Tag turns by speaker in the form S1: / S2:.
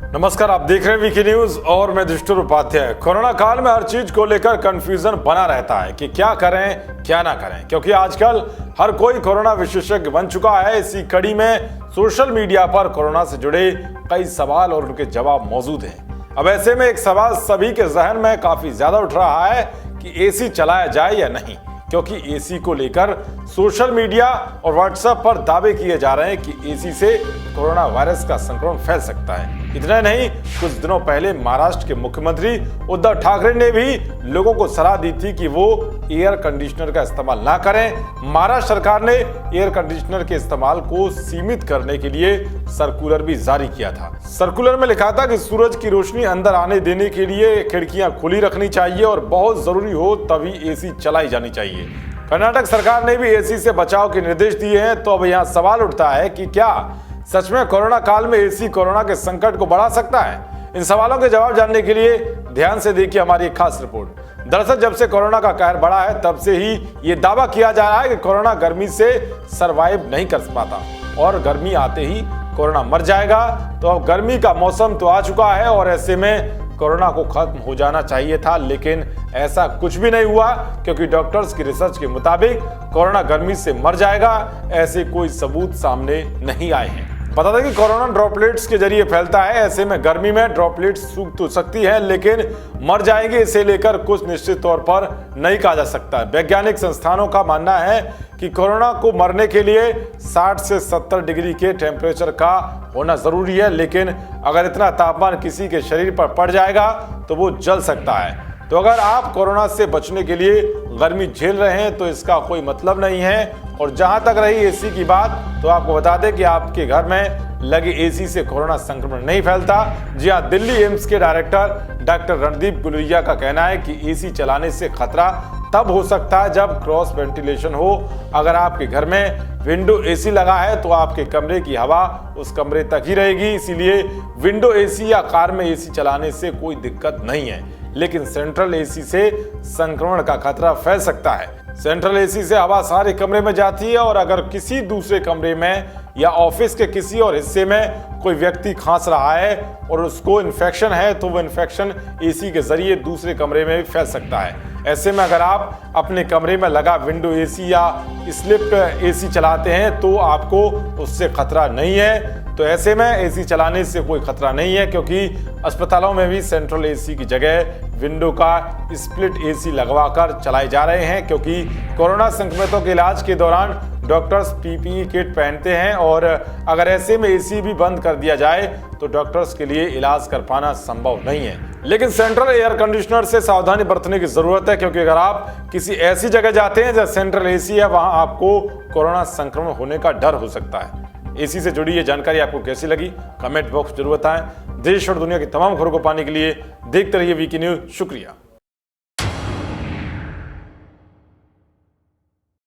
S1: नमस्कार, आप देख रहे हैं वीके न्यूज और मैं दुष्टुर उपाध्याय। कोरोना काल में हर चीज को लेकर कंफ्यूजन बना रहता है कि क्या करें क्या ना करें, क्योंकि आजकल हर कोई कोरोना विशेषज्ञ बन चुका है। इसी कड़ी में सोशल मीडिया पर कोरोना से जुड़े कई सवाल और उनके जवाब मौजूद हैं। अब ऐसे में एक सवाल सभी के जहन में काफी ज्यादा उठ रहा है कि एसी चलाया जाए या नहीं, क्योंकि एसी को लेकर सोशल मीडिया और व्हाट्सएप पर दावे किए जा रहे हैं कि एसी से कोरोना वायरस का संक्रमण फैल सकता है। इतना नहीं, कुछ दिनों पहले महाराष्ट्र के मुख्यमंत्री उद्धव ठाकरे ने भी लोगों को सलाह दी थी कि वो एयर कंडीशनर का इस्तेमाल ना करें। महाराष्ट्र सरकार ने एयर कंडीशनर के इस्तेमाल को सीमित करने के लिए सर्कुलर भी जारी किया था। सर्कुलर में लिखा था कि सूरज की रोशनी अंदर आने देने के लिए खिड़कियां खुली रखनी चाहिए और बहुत जरूरी हो तभी एसी चलाई जानी चाहिए। कर्नाटक सरकार ने भी एसी से बचाव के निर्देश दिए हैं। तो अब यहाँ सवाल उठता है कि क्या सच में कोरोना काल में एसी कोरोना के संकट को बढ़ा सकता है? इन सवालों के जवाब जानने के लिए ध्यान से देखिए हमारी एक खास रिपोर्ट। दरअसल जब से कोरोना का कहर बढ़ा है तब से ही ये दावा किया जा रहा है कि कोरोना गर्मी से सरवाइव नहीं कर पाता और गर्मी आते ही कोरोना मर जाएगा। तो अब गर्मी का मौसम तो आ चुका है और ऐसे में कोरोना को खत्म हो जाना चाहिए था, लेकिन ऐसा कुछ भी नहीं हुआ, क्योंकि डॉक्टर्स की रिसर्च के मुताबिक कोरोना गर्मी से मर जाएगा ऐसे कोई सबूत सामने नहीं आए हैं। बता दें कि कोरोना ड्रॉपलेट्स के जरिए फैलता है। ऐसे में गर्मी में ड्रॉपलेट्स सूख तो सकती है लेकिन मर जाएंगे, इसे लेकर कुछ निश्चित तौर पर नहीं कहा जा सकता। वैज्ञानिक संस्थानों का मानना है कि कोरोना को मरने के लिए 60 से 70 डिग्री के टेम्परेचर का होना जरूरी है, लेकिन अगर इतना तापमान किसी के शरीर पर पड़ जाएगा तो वो जल सकता है। तो अगर आप कोरोना से बचने के लिए गर्मी झेल रहे हैं तो इसका कोई मतलब नहीं है। और जहां तक रही एसी की बात, तो आपको बता दें कि आपके घर में लगे एसी से कोरोना संक्रमण नहीं फैलता। जी हां, दिल्ली एम्स के डायरेक्टर डॉक्टर रणदीप गुलेरिया का कहना है कि एसी चलाने से खतरा तब हो सकता है जब क्रॉस वेंटिलेशन हो। अगर आपके घर में विंडो एसी लगा है तो आपके कमरे की हवा उस कमरे तक ही रहेगी, इसीलिए विंडो एसी या कार में एसी चलाने से कोई दिक्कत नहीं है। लेकिन सेंट्रल एसी से संक्रमण का खतरा फैल सकता है। सेंट्रल एसी से हवा सारे कमरे में जाती है और अगर किसी दूसरे कमरे में या ऑफिस के किसी और हिस्से में कोई व्यक्ति खांस रहा है और उसको इन्फेक्शन है तो वो इन्फेक्शन एसी के जरिए दूसरे कमरे में भी फैल सकता है। ऐसे में अगर आप अपने कमरे में लगा विंडो एसी या स्लिप एसी चलाते हैं तो आपको उससे खतरा नहीं है। तो ऐसे में एसी चलाने से कोई खतरा नहीं है, क्योंकि अस्पतालों में भी सेंट्रल एसी की जगह विंडो का स्प्लिट एसी लगवाकर चलाए जा रहे हैं, क्योंकि कोरोना संक्रमितों के इलाज के दौरान डॉक्टर्स पीपीई किट पहनते हैं और अगर ऐसे में एसी भी बंद कर दिया जाए तो डॉक्टर्स के लिए इलाज कर पाना संभव नहीं है। लेकिन सेंट्रल एयर कंडीशनर से सावधानी बरतने की जरूरत है, क्योंकि अगर आप किसी ऐसी जगह जाते हैं जहां सेंट्रल एसी है वहां आपको कोरोना संक्रमण होने का डर हो सकता है। एसी से जुड़ी ये जानकारी आपको कैसी लगी कमेंट बॉक्स जरूर बताएं। देश और दुनिया की तमाम खबरों को पाने के लिए देखते रहिए वीके न्यूज। शुक्रिया।